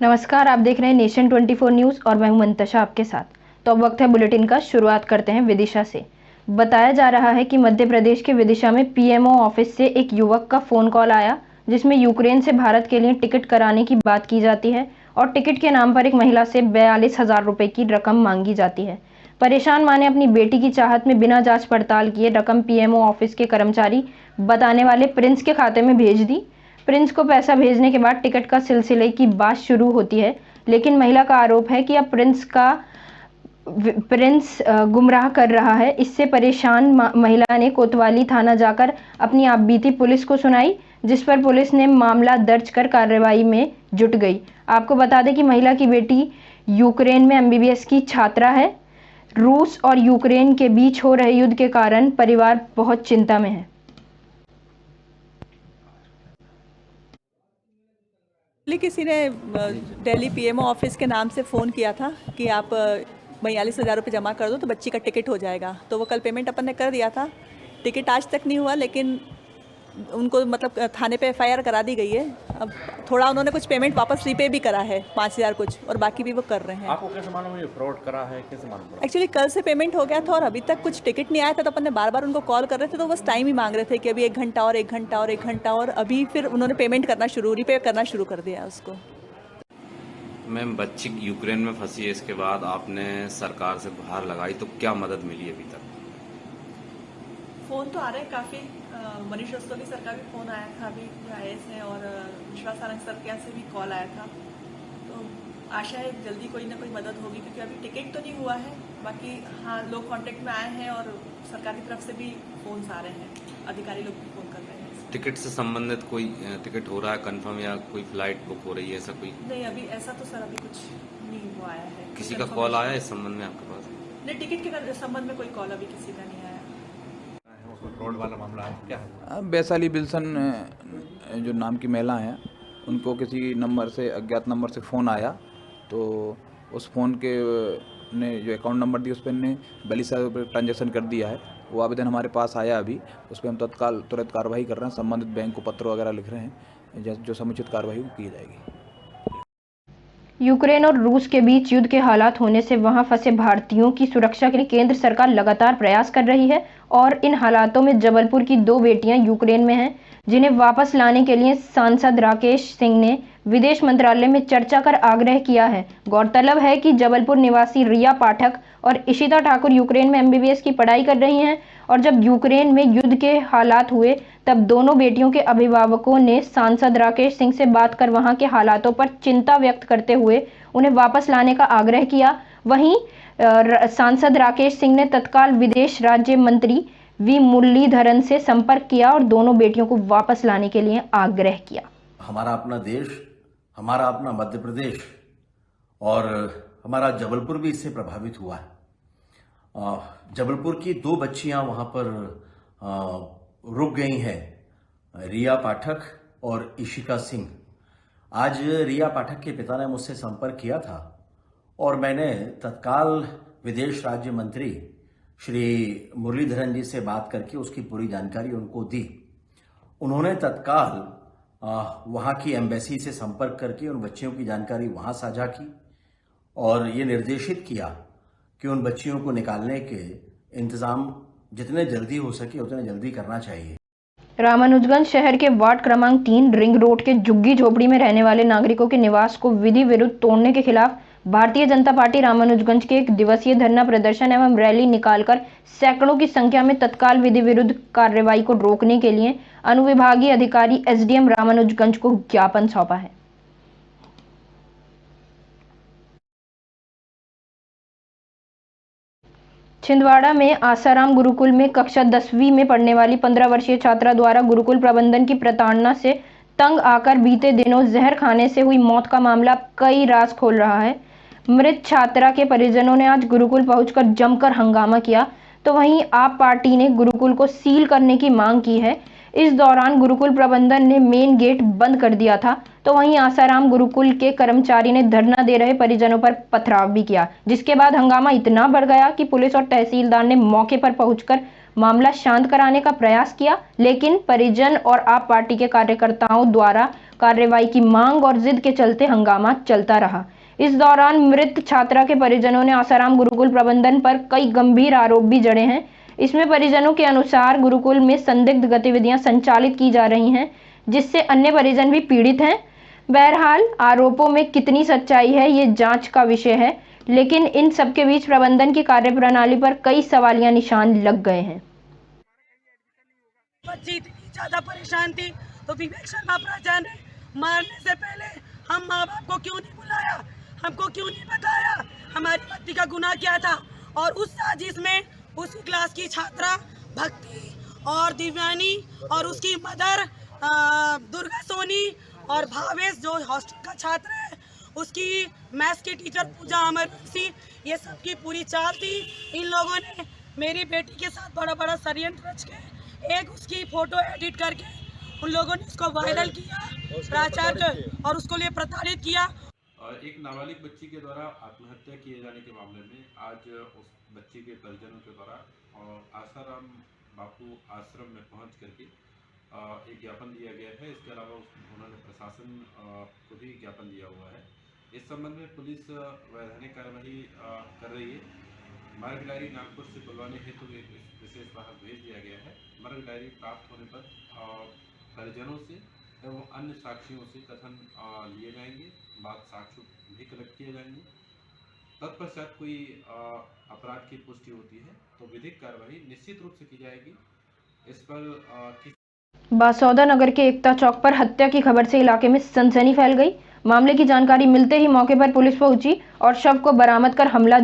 नमस्कार, आप देख रहे हैं नेशन 24 न्यूज़ और मैं हूं मंतशा आपके साथ। तो अब वक्त है बुलेटिन का। शुरुआत करते हैं विदिशा से। बताया जा रहा है कि मध्य प्रदेश के विदिशा में पीएमओ ऑफिस से एक युवक का फोन कॉल आया, जिसमें यूक्रेन से भारत के लिए टिकट कराने की बात की जाती है और टिकट के नाम पर एक महिला से 42,000 रुपए की रकम मांगी जाती है। परेशान मां ने अपनी बेटी की चाहत में बिना जांच पड़ताल किए रकम पीएमओ ऑफिस के कर्मचारी बताने वाले प्रिंस के खाते में भेज दी। प्रिंस को पैसा भेजने के बाद टिकट का सिलसिले की बात शुरू होती है, लेकिन महिला का आरोप है कि अब प्रिंस गुमराह कर रहा है। इससे परेशान महिला ने कोतवाली थाना जाकर अपनी आपबीती पुलिस को सुनाई, जिस पर पुलिस ने मामला दर्ज कर कार्रवाई में जुट गई। आपको बता दें कि महिला की बेटी यूक्रेन में एमबीबीएस की छात्रा है। रूस और यूक्रेन के बीच हो रहे युद्ध के कारण परिवार बहुत चिंता में है। किसी ने दिल्ली पीएमओ ऑफिस के नाम से फ़ोन किया था कि आप 42,000 रुपये जमा कर दो तो बच्ची का टिकट हो जाएगा। तो वो कल पेमेंट अपन ने कर दिया था। टिकट आज तक नहीं हुआ, लेकिन उनको मतलब थाने पे एफआईआर करा दी गई है। अब थोड़ा उन्होंने कुछ पेमेंट वापस रीपे भी करा है 5,000 कुछ, और बाकी भी वो कर रहे हैं। आपको कैसे मालूम ये फ्रॉड करा है, कैसे मालूम? एक्चुअली कल से पेमेंट हो गया था और अभी तक कुछ टिकट नहीं आया था, तो अपन ने बार बार उनको कॉल कर रहे थे, तो बस टाइम ही मांग रहे थे कि अभी 1 घंटा और 1 घंटा और 1 घंटा, और अभी फिर उन्होंने पेमेंट करना रीपे करना शुरू कर दिया उसको। मैम, बच्ची यूक्रेन में फंसी है, इसके बाद आपने सरकार से गुहार लगाई, तो क्या मदद मिली अभी तक? फ़ोन तो आ रहे हैं काफ़ी। मनीष रस्तोगी सर का भी फ़ोन आया था अभी, जो IAS हैं, और विश्वास सारंग सर के यहाँ से भी कॉल आया था। तो आशा है जल्दी कोई ना कोई मदद होगी, क्योंकि अभी टिकट तो नहीं हुआ है। बाकी हाँ, लोग कांटेक्ट में आए हैं और सरकार की तरफ से भी फ़ोन्स आ रहे हैं, अधिकारी लोग भी फ़ोन कर रहे हैं। टिकट से संबंधित कोई टिकट हो रहा है कंफर्म, या कोई फ्लाइट बुक हो रही है, ऐसा कोई? नहीं, अभी ऐसा तो सर अभी कुछ नहीं हुआ आया है। किसी का कॉल आया इस संबंध में आपके पास? नहीं, टिकट के संबंध में कोई कॉल अभी किसी का नहीं आया। फ्रॉड वाला मामला है क्या है? वैशाली बिल्सन जो नाम की महिला हैं, उनको किसी नंबर से, अज्ञात नंबर से फ़ोन आया। तो उस फ़ोन के ने जो अकाउंट नंबर दिया, उस पर ने 42,000 रुपये ट्रांजेक्शन कर दिया है। वो आवेदन हमारे पास आया अभी, उस पर हम तत्काल तुरंत कार्रवाई कर रहे हैं। संबंधित बैंक को पत्र वगैरह लिख रहे हैं, जो समुचित कार्रवाई की जाएगी। यूक्रेन और रूस के बीच युद्ध के हालात होने से वहां फंसे भारतीयों की सुरक्षा के लिए केंद्र सरकार लगातार प्रयास कर रही है, और इन हालातों में जबलपुर की 2 बेटियां यूक्रेन में हैं, जिन्हें वापस लाने के लिए सांसद राकेश सिंह ने विदेश मंत्रालय में चर्चा कर आग्रह किया है। गौरतलब है कि जबलपुर निवासी रिया पाठक और इशिता ठाकुर यूक्रेन में एमबीबीएस की पढ़ाई कर रही हैं, और जब यूक्रेन में युद्ध के हालात हुए तब दोनों बेटियों के अभिभावकों ने सांसद राकेश सिंह से बात कर वहां के हालातों पर चिंता व्यक्त करते हुए उन्हें वापस लाने का आग्रह किया। वहीं सांसद राकेश सिंह ने तत्काल विदेश राज्य मंत्री वी मुरलीधरन से संपर्क किया और दोनों बेटियों को वापस लाने के लिए आग्रह किया। हमारा अपना देश, हमारा अपना मध्य प्रदेश और हमारा जबलपुर भी इससे प्रभावित हुआ है। जबलपुर की 2 बच्चियां वहां पर रुक गई हैं, रिया पाठक और इशिका सिंह। आज रिया पाठक के पिता ने मुझसे संपर्क किया था और मैंने तत्काल विदेश राज्य मंत्री श्री मुरलीधरन जी से बात करके उसकी पूरी जानकारी उनको दी। उन्होंने तत्काल वहां की एम्बेसी से संपर्क करके उन बच्चियों की जानकारी वहां साझा की और ये निर्देशित किया कि उन बच्चियों को निकालने के इंतजाम जितने जल्दी हो सके उतने जल्दी करना चाहिए। रामानुजगंज शहर के वार्ड क्रमांक 3 रिंग रोड के झुग्गी झोपड़ी में रहने वाले नागरिकों के निवास को विधि विरुद्ध तोड़ने के खिलाफ भारतीय जनता पार्टी रामानुजगंज के 1 दिवसीय धरना प्रदर्शन एवं रैली निकालकर सैकड़ों की संख्या में तत्काल विधि विरुद्ध कार्रवाई को रोकने के लिए अनुविभागीय अधिकारी एसडीएम रामानुजगंज को ज्ञापन सौंपा है। छिंदवाड़ा में आसाराम गुरुकुल में कक्षा 10वीं में पढ़ने वाली 15 वर्षीय छात्रा द्वारा गुरुकुल प्रबंधन की प्रताड़ना से तंग आकर बीते दिनों जहर खाने से हुई मौत का मामला कई राज खोल रहा है। मृत छात्रा के परिजनों ने आज गुरुकुल पहुंचकर जमकर हंगामा किया, तो वहीं आप पार्टी ने गुरुकुल को सील करने की मांग की है। इस दौरान गुरुकुल प्रबंधन ने मेन गेट बंद कर दिया था, तो वहीं आसाराम गुरुकुल के कर्मचारी ने धरना दे रहे परिजनों पर पथराव भी किया, जिसके बाद हंगामा इतना बढ़ गया कि पुलिस और तहसीलदार ने मौके पर पहुंचकर मामला शांत कराने का प्रयास किया, लेकिन परिजन और आप पार्टी के कार्यकर्ताओं द्वारा कार्रवाई की मांग और जिद के चलते हंगामा चलता रहा। इस दौरान मृत छात्रा के परिजनों ने आसाराम गुरुकुल प्रबंधन पर कई गंभीर आरोप भी जड़े हैं। इसमें परिजनों के अनुसार गुरुकुल में संदिग्ध गतिविधियां संचालित की जा रही हैं, जिससे अन्य परिजन भी पीड़ित हैं। बहरहाल आरोपों में कितनी सच्चाई है ये जांच का विषय है, लेकिन इन सबके बीच प्रबंधन की कार्यप्रणाली पर कई सवालिया निशान लग गए हैं। बच्ची इतनी ज्यादा परेशान थी तो विवेक शर्मा प्राचार्य ने मारने से पहले हम माँ बाप को क्यों नहीं बुलाया, हमको क्यों नहीं बताया हमारी बच्ची का गुनाह क्या था। और उस साजिश में उसी क्लास की छात्रा भक्ति और दिव्यानी और उसकी मदर दुर्गा सोनी और भावेश जो हॉस्टल का छात्र है, उसकी मैथ्स की टीचर पूजा अमरवंशी, ये सबकी पूरी चाल थी। इन लोगों ने मेरी बेटी के साथ बड़ा बड़ा षड्यंत्र रच के एक उसकी फोटो एडिट करके उन लोगों ने उसको वायरल किया प्राचार्य और उसको लिए प्रताड़ित किया। एक नाबालिग बच्ची के द्वारा आत्महत्या किए जाने के मामले में आज उस बच्ची के परिजनों के द्वारा आसाराम बापू आश्रम में पहुंच करके एक ज्ञापन दिया गया है। इसके अलावा उन्होंने प्रशासन को भी ज्ञापन दिया हुआ है। इस संबंध में पुलिस वैधानिक कार्यवाही कर रही है। मार्ग डायरी नागपुर से बुलवाने हेतु एक विशेष वाहन भेज दिया गया है। मार्ग डायरी प्राप्त होने पर परिजनों से एवं अन्य साक्षियों से कथन लिए जाएंगे, बाद साक्ष्य भी कलेक्ट किए जाएंगे। तत्पश्चात कोई अपराध की पुष्टि होती है तो विधिक कार्रवाई निश्चित रूप से की जाएगी। इस पर बासौदा नगर के एकता चौक पर हत्या की खबर से इलाके में सनसनी फैल गई। मामले की जानकारी मिलते ही मौके पर पुलिस पहुंची और शव को बरामद कर मामला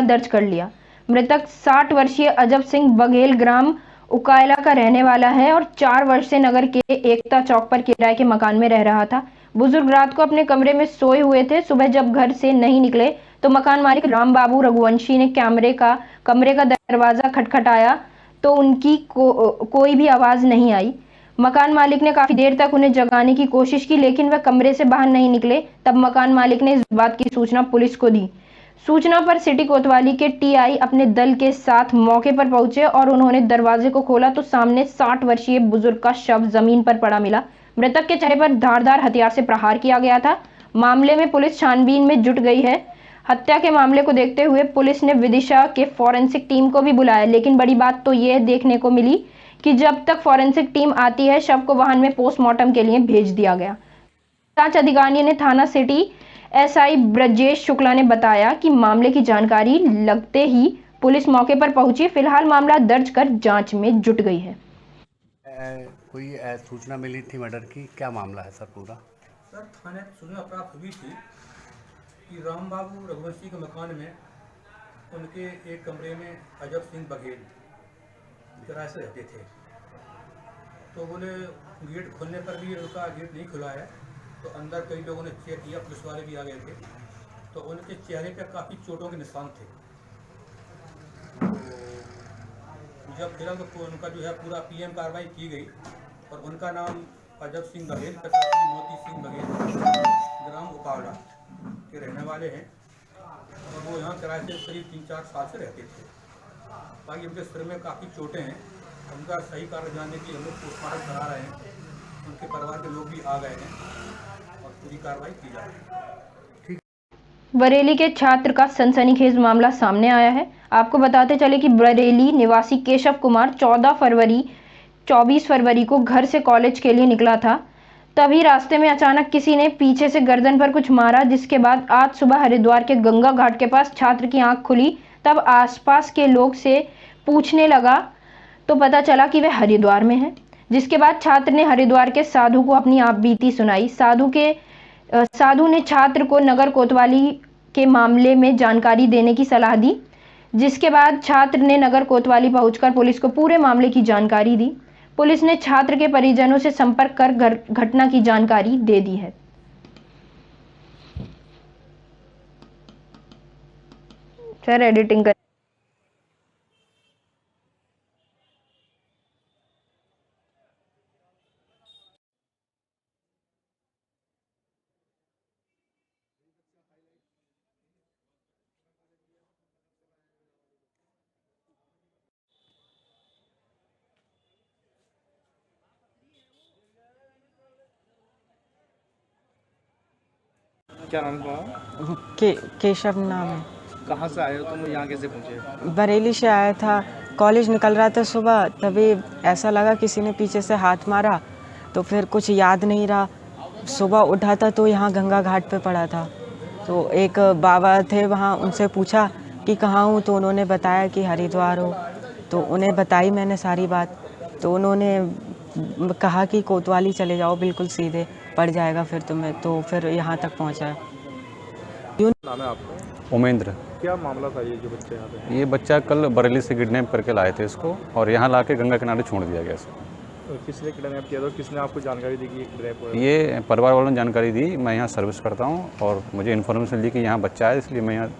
दर्ज कर लिया। मृतक 60 वर्षीय अजब सिंह बघेल ग्राम उकायला का रहने वाला है और 4 वर्ष से नगर के एकता चौक पर किराए के मकान में रह रहा था। बुजुर्ग रात को अपने कमरे में सोए हुए थे। सुबह जब घर से नहीं निकले तो मकान मालिक राम बाबू रघुवंशी ने कमरे का दरवाजा खटखटाया तो उनकी कोई भी आवाज नहीं आई। मकान मालिक ने काफी देर तक उन्हें जगाने की कोशिश की, लेकिन वह कमरे से बाहर नहीं निकले। तब मकान मालिक ने इस बात की सूचना पुलिस को दी। सूचना पर सिटी कोतवाली के टीआई अपने दल के साथ मौके पर पहुंचे और उन्होंने दरवाजे को खोला तो सामने 60 वर्षीय बुजुर्ग का शव जमीन पर पड़ा मिला। मृतक के चेहरे पर धारदार हथियार से प्रहार किया गया था। मामले में पुलिस छानबीन में जुट गई है। हत्या के मामले को देखते हुए पुलिस ने विदिशा के फॉरेंसिक टीम को भी बुलाया, लेकिन बड़ी बात तो यह देखने को मिली कि जब तक फॉरेंसिक टीम आती है शव को वाहन में पोस्टमार्टम के लिए भेज दिया गया। जांच अधिकारी ने थाना सिटी एसआई ब्रजेश शुक्ला ने बताया कि मामले की जानकारी लगते ही पुलिस मौके पर पहुंची। फिलहाल मामला दर्ज कर जांच में जुट गई है। कोई सूचना मिली थी मर्डर की, क्या मामला है सर पूरा? सर थाने सूचना प्राप्त हुई थी कि राम बाबू रघुवंशी के मकान में उनके एक कमरे में अजब सिंह बघेल किराए से रहते थे। तो बोले गेट खोलने पर भी उनका गेट नहीं खुला है, तो अंदर कई लोगों ने चेक किया, पुलिस वाले भी आ गए थे। तो उनके चेहरे पे काफ़ी चोटों के निशान थे। तो जब फिर तो उनका जो है पूरा पीएम कार्रवाई की गई और उनका नाम अजब सिंह बघेल, पिता श्री मोती सिंह बघेल, ग्राम उकावड़ा के रहने वाले हैं और वो यहाँ किराए से करीब 3-4 साल से रहते थे। बाकी उनके सिर में काफ़ी चोटें हैं। उनका सही कारण जानने के लिए हम लोग पोस्टमार्टम करा रहे हैं। उनके परिवार के लोग भी आ गए हैं और पूरी कार्रवाई की जा रही है। बरेली के छात्र का सनसनीखेज मामला सामने आया है। आपको बताते चले कि बरेली निवासी केशव कुमार 24 फरवरी को घर से कॉलेज के लिए निकला था। तभी रास्ते में अचानक किसी ने पीछे से गर्दन पर कुछ मारा, जिसके बाद आज सुबह हरिद्वार के गंगा घाट के पास छात्र की आंख खुली। तब आसपास के लोग से पूछने लगा तो पता चला कि वह हरिद्वार में है। जिसके बाद छात्र ने हरिद्वार के साधु को अपनी आप बीती सुनाई। साधु ने छात्र को नगर कोतवाली के मामले में जानकारी देने की सलाह दी, जिसके बाद छात्र ने नगर कोतवाली पहुंचकर पुलिस को पूरे मामले की जानकारी दी। पुलिस ने छात्र के परिजनों से संपर्क कर घटना की जानकारी दे दी है। सर एडिटिंग कर क्या नाम तुम्हारा? केशव नाम है। कहाँ से आए हो तुम, यहाँ कैसे पहुँचे? बरेली से आया था, कॉलेज निकल रहा था सुबह, तभी ऐसा लगा किसी ने पीछे से हाथ मारा, तो फिर कुछ याद नहीं रहा। सुबह उठा था तो यहाँ गंगा घाट पे पड़ा था, तो एक बाबा थे वहाँ, उनसे पूछा कि कहाँ हूँ, तो उन्होंने बताया कि हरिद्वार हो। तो उन्हें बताई मैंने सारी बात, तो उन्होंने कहा कि कोतवाली चले जाओ, बिल्कुल सीधे पड़ जाएगा फिर तुम्हें, तो फिर यहाँ तक पहुँचा। नाम है आपका? उमेंद्र। क्या मामला था ये जो बच्चे यहाँ पे? ये बच्चा कल बरेली से किडनैप करके लाए थे इसको, और यहाँ लाके गंगा किनारे छोड़ दिया गया इसको। किसने किडनैप किया था? किसने आपको जानकारी दी कि ये किडनैप हुआ है? ये परिवार वालों ने जानकारी दी। मैं यहाँ सर्विस करता हूँ और मुझे इन्फॉर्मेशन दी कि यहाँ बच्चा है, इसलिए मैं यहाँ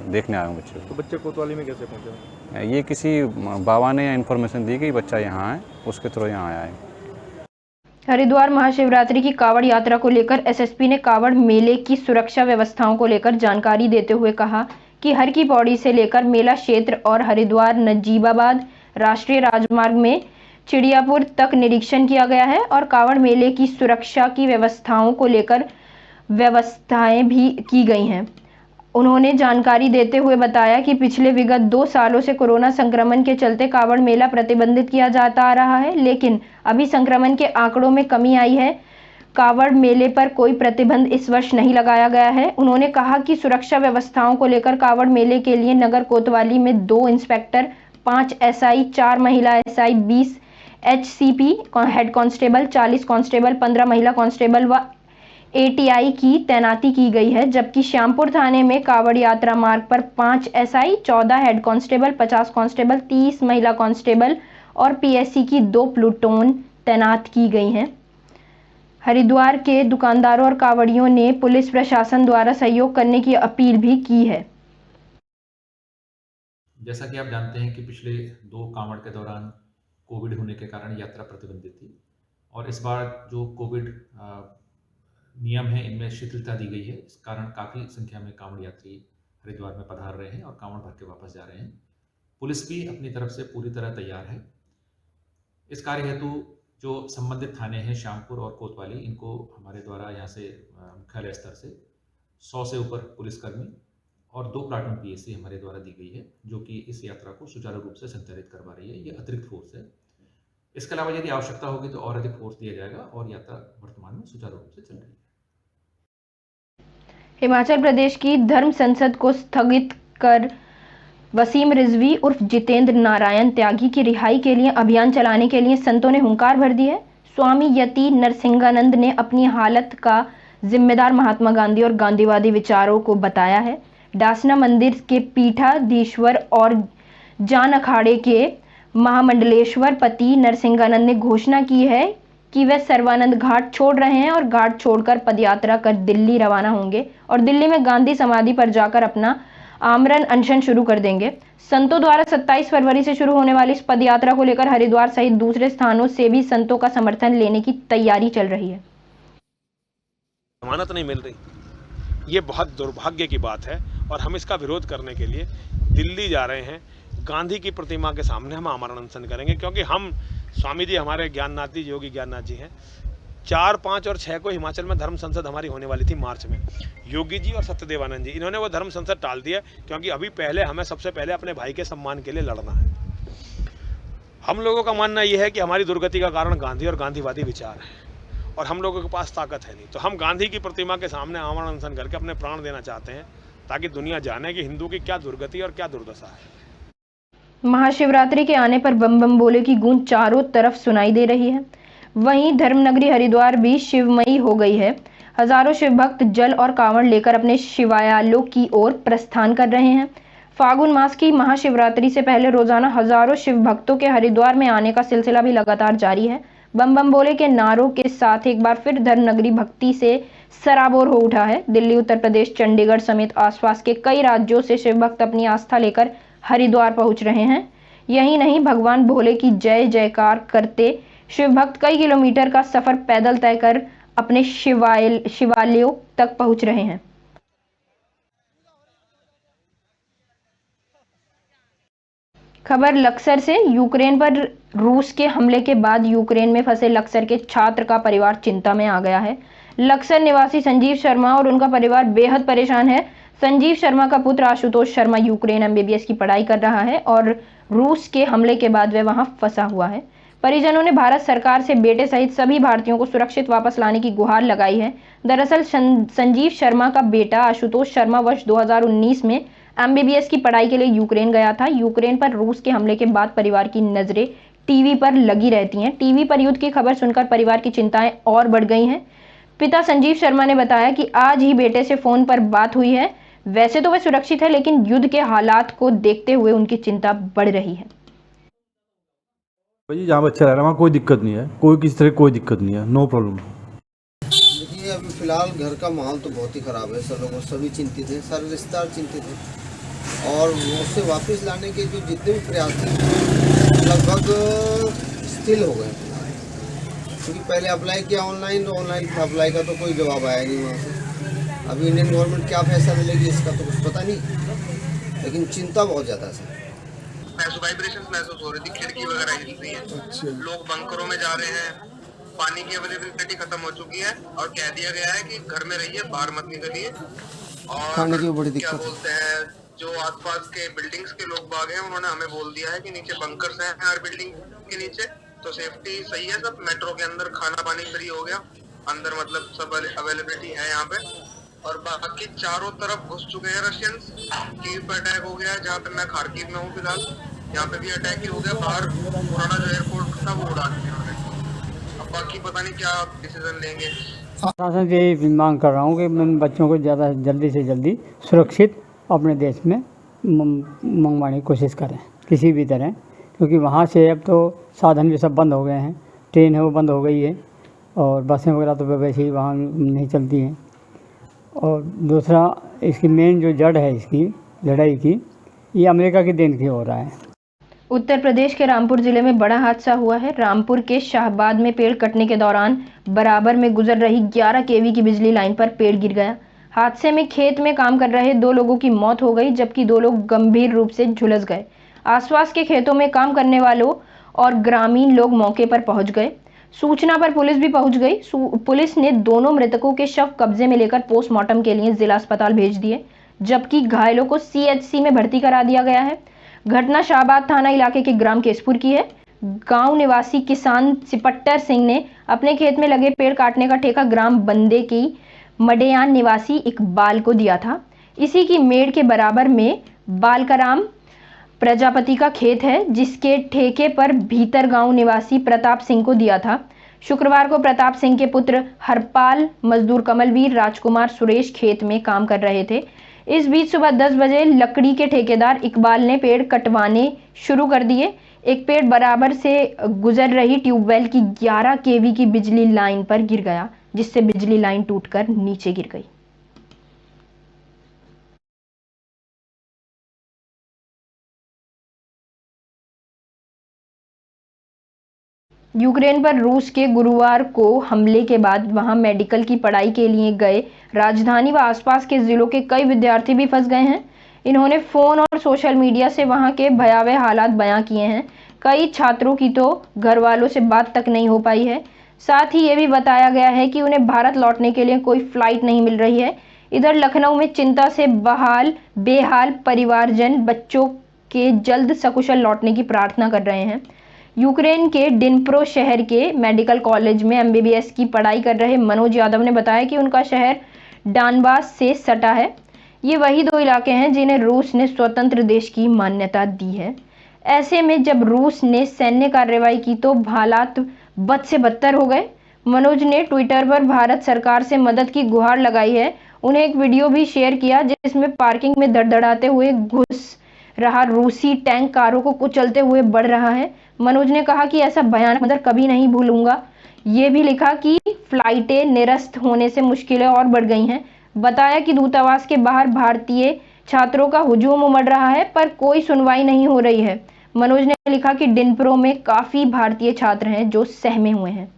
देखने आया हूँ बच्चे को। तो बच्चे कोतवाली में कैसे पहुँचे? ये किसी बाबा ने इन्फॉर्मेशन दी कि बच्चा यहाँ है, उसके थ्रू यहाँ आया है। हरिद्वार महाशिवरात्रि की कावड़ यात्रा को लेकर एसएसपी ने कावड़ मेले की सुरक्षा व्यवस्थाओं को लेकर जानकारी देते हुए कहा कि हर की पौड़ी से लेकर मेला क्षेत्र और हरिद्वार नजीबाबाद राष्ट्रीय राजमार्ग में चिड़ियापुर तक निरीक्षण किया गया है और कावड़ मेले की सुरक्षा की व्यवस्थाओं को लेकर व्यवस्थाएं भी की गई हैं। उन्होंने जानकारी देते हुए बताया कि पिछले विगत 2 सालों से कोरोना संक्रमण के चलते कावड़ मेला प्रतिबंधित किया जाता आ रहा है, लेकिन अभी संक्रमण के आंकड़ों में कमी आई है। कावड़ मेले पर कोई प्रतिबंध इस वर्ष नहीं लगाया गया है। उन्होंने कहा कि सुरक्षा व्यवस्थाओं को लेकर कावड़ मेले के लिए नगर कोतवाली में 2 इंस्पेक्टर, 5 एसआई, 4 महिला SI, 20 HCP head constable, 40 constable, 15 महिला कांस्टेबल व एटीआई की तैनाती की गई है, जबकि श्यामपुर थाने में कावड़ यात्रा मार्ग पर 5 एसआई, 14 हेड कांस्टेबल, 50 कांस्टेबल, 30 महिला कांस्टेबल और पीएससी की 2 प्लूटोन तैनात की गई हैं। हरिद्वार के दुकानदारों और कावड़ियों ने पुलिस प्रशासन द्वारा सहयोग करने की अपील भी की है। जैसा कि आप जानते हैं कि पिछले 2 कावड़ के दौरान कोविड होने के कारण यात्रा प्रतिबंधित थी, और इस बार जो कोविड नियम है इनमें शिथिलता दी गई है। इस कारण काफ़ी संख्या में कांवड़ यात्री हरिद्वार में पधार रहे हैं और कांवड़ भर के वापस जा रहे हैं। पुलिस भी अपनी तरफ से पूरी तरह तैयार है। इस कार्य हेतु जो संबंधित थाने हैं श्यामपुर और कोतवाली, इनको हमारे द्वारा यहाँ से मुख्यालय स्तर से 100 से ऊपर पुलिसकर्मी और 2 प्लाटून पीएससी हमारे द्वारा दी गई है, जो कि इस यात्रा को सुचारू रूप से संचालित करवा रही है। ये अतिरिक्त फोर्स है। इसके अलावा यदि आवश्यकता होगी तो और अधिक फोर्स दिया जाएगा और यात्रा वर्तमान में सुचारू रूप से चल रही है। हिमाचल प्रदेश की धर्म संसद को स्थगित कर वसीम रिजवी उर्फ जितेंद्र नारायण त्यागी की रिहाई के लिए अभियान चलाने के लिए संतों ने हुंकार भर दी है। स्वामी यति नरसिंहानंद ने अपनी हालत का जिम्मेदार महात्मा गांधी और गांधीवादी विचारों को बताया है। डासना मंदिर के पीठाधीश्वर और जान अखाड़े के महामंडलेश्वर पति नरसिंहानंद ने घोषणा की है कि वे सर्वानंद घाट छोड़ रहे हैं और घाट छोड़कर पदयात्रा कर दिल्ली रवाना होंगे और दिल्ली में गांधी समाधि पर जाकर अपना आमरण अनशन शुरू कर देंगे। संतों द्वारा 27 फरवरी से शुरू होने वाली इस पदयात्रा को लेकर हरिद्वार सहित दूसरे स्थानों से भी संतों का समर्थन लेने की तैयारी चल रही है। जमानत नहीं मिल रही, ये बहुत दुर्भाग्य की बात है और हम इसका विरोध करने के लिए दिल्ली जा रहे हैं। गांधी की प्रतिमा के सामने हम आमरण अनशन करेंगे, क्योंकि हम स्वामी जी हमारे ज्ञाननाथ जी, योगी ज्ञाननाथ जी हैं। 4, 5 और 6 को हिमाचल में धर्म संसद हमारी होने वाली थी मार्च में। योगी जी और सत्यदेवानंद जी, इन्होंने वो धर्म संसद टाल दिया, क्योंकि अभी पहले हमें सबसे पहले अपने भाई के सम्मान के लिए लड़ना है। हम लोगों का मानना यह है कि हमारी दुर्गति का कारण गांधी और गांधीवादी विचार है और हम लोगों के पास ताकत है नहीं, तो हम गांधी की प्रतिमा के सामने आमरण अनशन करके अपने प्राण देना चाहते हैं, ताकि दुनिया जाने कि हिंदू की क्या दुर्गति और क्या दुर्दशा है। महाशिवरात्रि के आने पर बम बम बोले की गूंज चारों तरफ सुनाई दे रही है। वहीं धर्मनगरी हरिद्वार भी शिवमयी हो गई है। हजारों शिव भक्त जल और कांवड़ लेकर अपने शिवालयों की ओर प्रस्थान कर रहे हैं। फागुन मास की महाशिवरात्रि से पहले रोजाना हजारों शिव भक्तों के हरिद्वार में आने का सिलसिला भी लगातार जारी है। बम बम बोले के नारों के साथ एक बार फिर धर्मनगरी भक्ति से सराबोर हो उठा है। दिल्ली, उत्तर प्रदेश, चंडीगढ़ समेत आसपास के कई राज्यों से शिव भक्त अपनी आस्था लेकर हरिद्वार पहुंच रहे हैं। यही नहीं, भगवान भोले की जय जयकार करते शिव भक्त कई किलोमीटर का सफर पैदल तय कर अपने शिवालयों तक पहुंच रहे हैं। खबर लक्सर से। यूक्रेन पर रूस के हमले के बाद यूक्रेन में फंसे लक्सर के छात्र का परिवार चिंता में आ गया है। लक्सर निवासी संजीव शर्मा और उनका परिवार बेहद परेशान है। संजीव शर्मा का पुत्र आशुतोष शर्मा यूक्रेन एमबीबीएस की पढ़ाई कर रहा है और रूस के हमले के बाद वह वहां फंसा हुआ है। परिजनों ने भारत सरकार से बेटे सहित सभी भारतीयों को सुरक्षित वापस लाने की गुहार लगाई है। दरअसल संजीव शर्मा का बेटा आशुतोष शर्मा वर्ष 2019 में एमबीबीएस की पढ़ाई के लिए यूक्रेन गया था। यूक्रेन पर रूस के हमले के बाद परिवार की नजरें टीवी पर लगी रहती हैं। टीवी पर युद्ध की खबर सुनकर परिवार की चिंताएं और बढ़ गई हैं। पिता संजीव शर्मा ने बताया कि आज ही बेटे से फोन पर बात हुई है। वैसे तो वह सुरक्षित है, लेकिन युद्ध के हालात को देखते हुए उनकी चिंता बढ़ रही है। भाई जहाँ बच्चा रह रहा है वहाँ कोई दिक्कत नहीं है, कोई किसी तरह कोई दिक्कत नहीं है, नो प्रॉब्लम। देखिए अभी फिलहाल घर का माहौल तो बहुत ही ख़राब है, सब लोग सभी चिंतित हैं, सारे रिश्तेदार चिंतित हैं और उससे वापस लाने के जो जितने भी प्रयास थे लगभग स्थिल हो गए। क्योंकि पहले अप्लाई किया ऑनलाइन, तो ऑनलाइन अप्लाई का तो कोई जवाब आया नहीं वहाँ से। अभी इंडियन गवर्नमेंट क्या फैसला मिलेगी इसका तो कुछ पता नहीं, लेकिन चिंता बहुत ज़्यादा है। वाइब्रेशंस महसूस हो रही थी, खिड़की वगैरह हिल रही है, लोग बंकरों में जा रहे हैं, पानी की अवेलेबिलिटी खत्म हो चुकी है और कह दिया गया है कि घर में रहिए, बाहर मत निकलिए। और खाने की बड़ी क्या दिक्कत बोलते हैं, जो आसपास के बिल्डिंग्स के लोग बाग हैं उन्होंने हमें बोल दिया है कि नीचे बंकर्स हैं हर बिल्डिंग के नीचे, तो सेफ्टी सही है। सब मेट्रो के अंदर खाना पानी फ्री हो गया, अंदर मतलब सब अवेलेबिलिटी है यहाँ पे। और बाकी चारों तरफ घुस चुके हैं रशियंस। कीव पे अटैक हो गया, जहाँ पे मैं खारकीव में हूँ फिलहाल, यहाँ पे भी अटैक ही हो गया। बाहर पुराना जो एयरपोर्ट था वो उड़ा दिया उन्होंने। अब बाकी पता नहीं क्या डिसीजन लेंगे। शासन से यही मांग कर रहा हूँ कि बच्चों को ज़्यादा जल्दी से जल्दी सुरक्षित अपने देश में मंगवाने की कोशिश करें किसी भी तरह, क्योंकि वहाँ से अब तो साधन भी सब बंद हो गए हैं। ट्रेन है वो बंद हो गई है और बसें वगैरह तो वैसे ही वहाँ नहीं चलती हैं। और दूसरा इसकी मेन जो जड़ है इसकी लड़ाई की, ये अमेरिका की देन की हो रहा है। उत्तर प्रदेश के रामपुर जिले में बड़ा हादसा हुआ है। रामपुर के शाहबाद में पेड़ कटने के दौरान बराबर में गुजर रही 11 केवी की बिजली लाइन पर पेड़ गिर गया। हादसे में खेत में काम कर रहे 2 लोगों की मौत हो गई, जबकि 2 लोग गंभीर रूप से झुलस गए। आसपास के खेतों में काम करने वालों और ग्रामीण लोग मौके पर पहुंच गए। सूचना पर पुलिस भी पहुंच गई। पुलिस ने दोनों मृतकों के शव कब्जे में लेकर पोस्टमार्टम के लिए जिला अस्पताल भेज दिए, जबकि घायलों को सीएचसी में भर्ती करा दिया गया है। घटना शाहबाद थाना इलाके के ग्राम केसपुर की है। गांव निवासी किसान सिपट्टर सिंह ने अपने खेत में लगे पेड़ काटने का ठेका ग्राम बंदे की मडेयान निवासी इकबाल को दिया था। इसी की मेड़ के बराबर में बालकाराम प्रजापति का खेत है, जिसके ठेके पर भीतर गांव निवासी प्रताप सिंह को दिया था। शुक्रवार को प्रताप सिंह के पुत्र हरपाल, मजदूर कमलवीर, राजकुमार, सुरेश खेत में काम कर रहे थे। इस बीच सुबह 10 बजे लकड़ी के ठेकेदार इकबाल ने पेड़ कटवाने शुरू कर दिए। एक पेड़ बराबर से गुजर रही ट्यूबवेल की 11 केवी की बिजली लाइन पर गिर गया, जिससे बिजली लाइन टूटकर नीचे गिर गई। यूक्रेन पर रूस के गुरुवार को हमले के बाद वहां मेडिकल की पढ़ाई के लिए गए राजधानी व आसपास के जिलों के कई विद्यार्थी भी फंस गए हैं। इन्होंने फोन और सोशल मीडिया से वहां के भयावह हालात बयां किए हैं। कई छात्रों की तो घर वालों से बात तक नहीं हो पाई है। साथ ही ये भी बताया गया है कि उन्हें भारत लौटने के लिए कोई फ्लाइट नहीं मिल रही है। इधर लखनऊ में चिंता से बेहाल परिवारजन बच्चों के जल्द सकुशल लौटने की प्रार्थना कर रहे हैं। यूक्रेन के डिनप्रो शहर के मेडिकल कॉलेज में एमबीबीएस की पढ़ाई कर रहे मनोज यादव ने बताया कि उनका शहर डानबास से सटा है। ये वही 2 इलाके हैं जिन्हें रूस ने स्वतंत्र देश की मान्यता दी है। ऐसे में जब रूस ने सैन्य कार्रवाई की तो हालात बद से बदतर हो गए। मनोज ने ट्विटर पर भारत सरकार से मदद की गुहार लगाई है। उन्हें एक वीडियो भी शेयर किया जिसमें पार्किंग में धड़धड़ाते हुए घुस रहा रूसी टैंक कारों को कुचलते हुए बढ़ रहा है। मनोज ने कहा कि ऐसा भयानक मंजर कभी नहीं भूलूंगा। ये भी लिखा कि फ्लाइटें निरस्त होने से मुश्किलें और बढ़ गई हैं। बताया कि दूतावास के बाहर भारतीय छात्रों का हुजूम उमड़ रहा है, पर कोई सुनवाई नहीं हो रही है। मनोज ने लिखा कि डिनप्रो में काफी भारतीय छात्र हैं जो सहमे हुए हैं।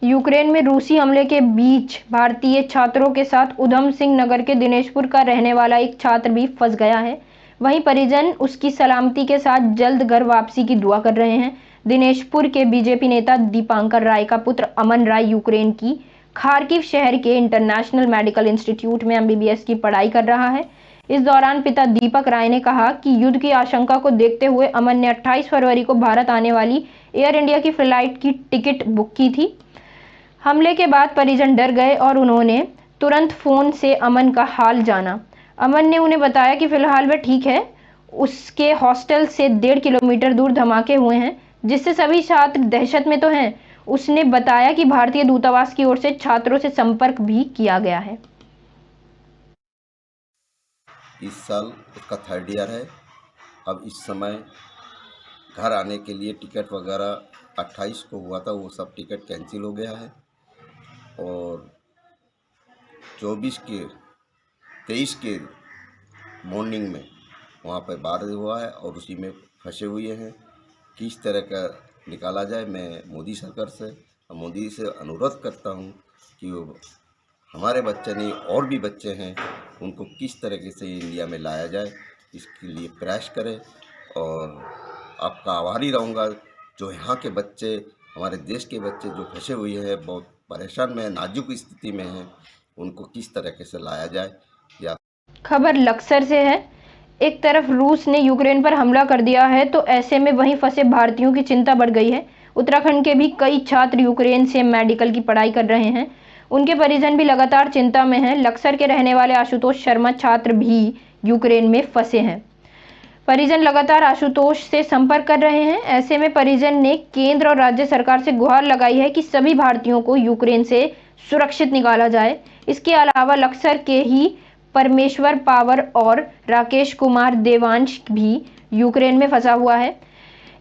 यूक्रेन में रूसी हमले के बीच भारतीय छात्रों के साथ उधम सिंह नगर के दिनेशपुर का रहने वाला एक छात्र भी फंस गया है। वहीं परिजन उसकी सलामती के साथ जल्द घर वापसी की दुआ कर रहे हैं। दिनेशपुर के बीजेपी नेता दीपांकर राय का पुत्र अमन राय यूक्रेन की खार्किव शहर के इंटरनेशनल मेडिकल इंस्टीट्यूट में एमबीबीएस की पढ़ाई कर रहा है। इस दौरान पिता दीपक राय ने कहा कि युद्ध की आशंका को देखते हुए अमन ने 28 फरवरी को भारत आने वाली एयर इंडिया की फ्लाइट की टिकट बुक की थी। हमले के बाद परिजन डर गए और उन्होंने तुरंत फोन से अमन का हाल जाना। अमन ने उन्हें बताया कि फिलहाल वह ठीक है। उसके हॉस्टल से 1.5 किलोमीटर दूर धमाके हुए हैं, जिससे सभी छात्र दहशत में तो हैं। उसने बताया कि भारतीय दूतावास की ओर से छात्रों से संपर्क भी किया गया है। इस साल उसका 3rd ईयर है। अब इस समय घर आने के लिए टिकट वगैरह 28 को हुआ था, वो सब टिकट कैंसिल हो गया है और 23 के मॉर्निंग में वहाँ पर बारिश हुआ है और उसी में फंसे हुए हैं। किस तरह का निकाला जाए, मैं मोदी सरकार से और मोदी से अनुरोध करता हूँ कि वो हमारे बच्चे नहीं और भी बच्चे हैं, उनको किस तरीके से इंडिया में लाया जाए, इसके लिए प्रयास करें। और आपका आभारी रहूँगा जो यहाँ के बच्चे, हमारे देश के बच्चे जो फंसे हुए हैं, बहुत परेशान में, नाजुक स्थिति में हैं, उनको किस तरीके से लाया जाए। या खबर लक्सर से है। एक तरफ रूस ने यूक्रेन पर हमला कर दिया है तो ऐसे में वहीं फंसे भारतीयों की चिंता बढ़ गई है। उत्तराखंड के भी कई छात्र यूक्रेन से मेडिकल की पढ़ाई कर रहे हैं। उनके परिजन भी लगातार चिंता में हैं। लक्सर के रहने वाले आशुतोष शर्मा छात्र भी यूक्रेन में फंसे हैं। परिजन लगातार आशुतोष से संपर्क कर रहे हैं। ऐसे में परिजन ने केंद्र और राज्य सरकार से गुहार लगाई है कि सभी भारतीयों को यूक्रेन से सुरक्षित निकाला जाए। इसके अलावा लक्सर के ही परमेश्वर पावर और राकेश कुमार देवांश भी यूक्रेन में फंसा हुआ है।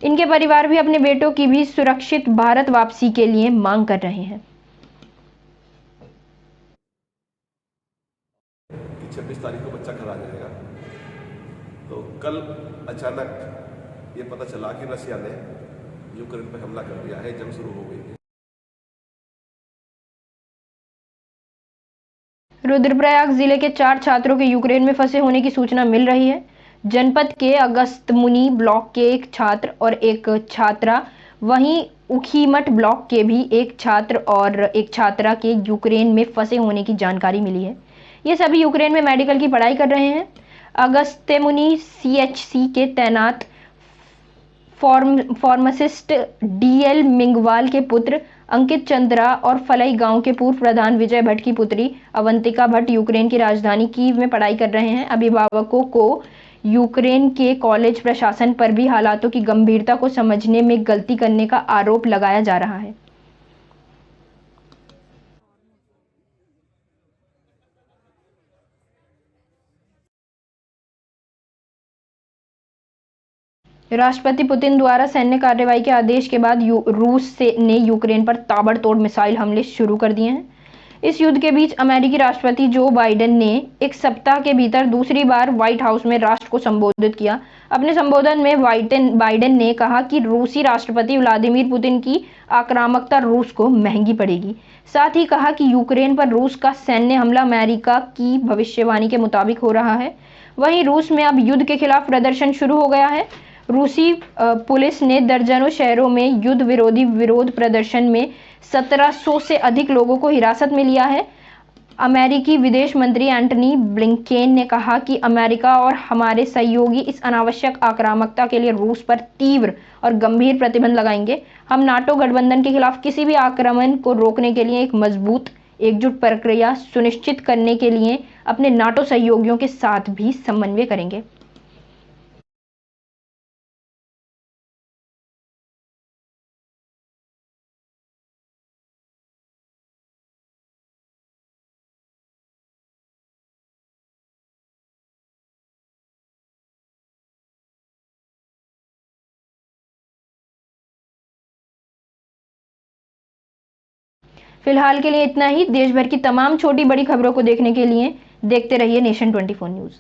इनके परिवार भी अपने बेटों की भी सुरक्षित भारत वापसी के लिए मांग कर रहे हैं। 26 तारीख को बच्चा घर आ जाएगा, तो कल अचानक ये पता चला कि रशिया ने यूक्रेन पर हमला कर दिया है, जंग शुरू हो गई है। रुद्रप्रयाग जिले के 4 छात्रों के यूक्रेन में फंसे होने की सूचना मिल रही है। जनपद के अगस्त्यमुनि ब्लॉक के एक छात्र और एक छात्रा, वहीं उखीमठ ब्लॉक के भी एक छात्र और एक छात्रा के यूक्रेन में फंसे होने की जानकारी मिली है। ये सभी यूक्रेन में मेडिकल की पढ़ाई कर रहे हैं। अगस्त्यमुनि सीएचसी के तैनात फार्मासिस्ट डीएल मिंगवाल के पुत्र अंकित चंद्रा और फलई गांव के पूर्व प्रधान विजय भट्ट की पुत्री अवंतिका भट्ट यूक्रेन की राजधानी कीव में पढ़ाई कर रहे हैं। अभिभावकों को यूक्रेन के कॉलेज प्रशासन पर भी हालातों की गंभीरता को समझने में गलती करने का आरोप लगाया जा रहा है। राष्ट्रपति पुतिन द्वारा सैन्य कार्रवाई के आदेश के बाद रूस ने यूक्रेन पर ताबड़तोड़ मिसाइल हमले शुरू कर दिए हैं। इस युद्ध के बीच अमेरिकी राष्ट्रपति जो बाइडेन ने एक सप्ताह के भीतर दूसरी बार व्हाइट हाउस में राष्ट्र को संबोधित किया। अपने संबोधन में बाइडेन ने कहा कि रूसी राष्ट्रपति व्लादिमीर पुतिन की आक्रामकता रूस को महंगी पड़ेगी। साथ ही कहा कि यूक्रेन पर रूस का सैन्य हमला अमेरिका की भविष्यवाणी के मुताबिक हो रहा है। वहीं रूस में अब युद्ध के खिलाफ प्रदर्शन शुरू हो गया है। रूसी पुलिस ने दर्जनों शहरों में युद्ध विरोधी विरोध प्रदर्शन में 1700 से अधिक लोगों को हिरासत में लिया है। अमेरिकी विदेश मंत्री एंटनी ब्लिंकेन ने कहा कि अमेरिका और हमारे सहयोगी इस अनावश्यक आक्रामकता के लिए रूस पर तीव्र और गंभीर प्रतिबंध लगाएंगे। हम नाटो गठबंधन के खिलाफ किसी भी आक्रमण को रोकने के लिए एक मजबूत एकजुट प्रक्रिया सुनिश्चित करने के लिए अपने नाटो सहयोगियों के साथ भी समन्वय करेंगे। फिलहाल के लिए इतना ही। देश भर की तमाम छोटी बड़ी खबरों को देखने के लिए देखते रहिए नेशन 24 न्यूज़।